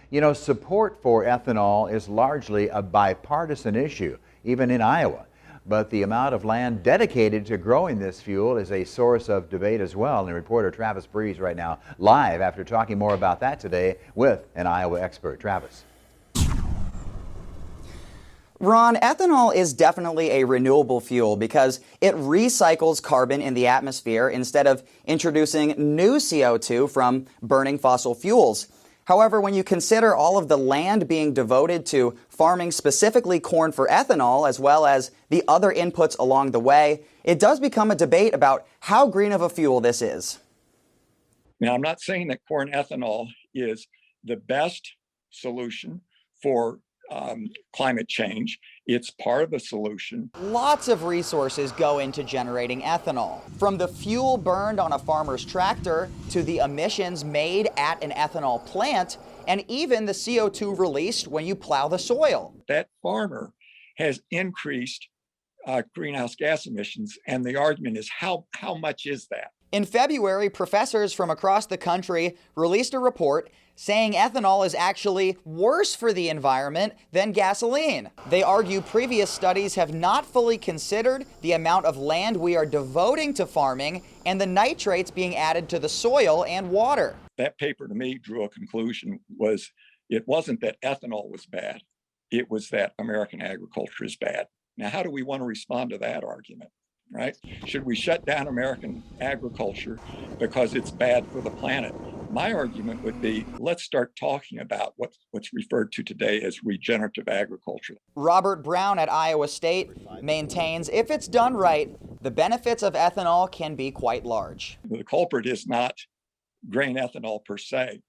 You know, support for ethanol is largely a bipartisan issue, even in Iowa. But the amount of land dedicated to growing this fuel is a source of debate as well. And reporter Travis Breeze right now live after talking more about that today with an Iowa expert. Travis. Ron, ethanol is definitely a renewable fuel because it recycles carbon in the atmosphere instead of introducing new CO2 from burning fossil fuels. However, when you consider all of the land being devoted to farming specifically corn for ethanol, as well as the other inputs along the way, it does become a debate about how green of a fuel this is. Now, I'm not saying that corn ethanol is the best solution for climate change. It's part of the solution. Lots of resources go into generating ethanol, from the fuel burned on a farmer's tractor to the emissions made at an ethanol plant, and even the CO2 released when you plow the soil. That farmer has increased greenhouse gas emissions, and the argument is how much is that? In February, professors from across the country released a report saying ethanol is actually worse for the environment than gasoline. They argue previous studies have not fully considered the amount of land we are devoting to farming and the nitrates being added to the soil and water. That paper to me drew a conclusion it wasn't that ethanol was bad, it was that American agriculture is bad. Now, how do we want to respond to that argument? Right? Should we shut down American agriculture because it's bad for the planet? My argument would be, let's start talking about what's referred to today as regenerative agriculture. Robert Brown at Iowa State maintains if it's done right, the benefits of ethanol can be quite large. The culprit is not grain ethanol per se.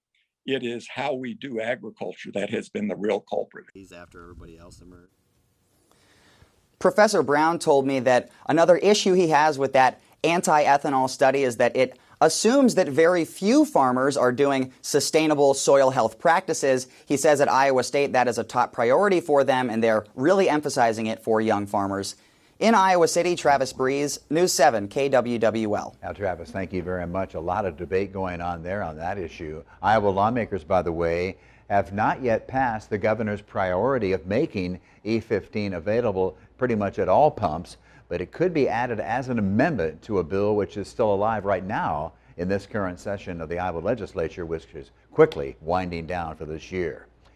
It is how we do agriculture that has been the real culprit. He's after everybody else emerged. Professor Brown told me that another issue he has with that anti-ethanol study is that it assumes that very few farmers are doing sustainable soil health practices. He says at Iowa State that is a top priority for them, and they're really emphasizing it for young farmers. In Iowa City, Travis Breeze, News 7 KWWL. Now, Travis, thank you very much. A lot of debate going on there on that issue. Iowa lawmakers, by the way, have not yet passed the governor's priority of making E15 available pretty much at all pumps, but it could be added as an amendment to a bill which is still alive right now in this current session of the Iowa legislature, which is quickly winding down for this year.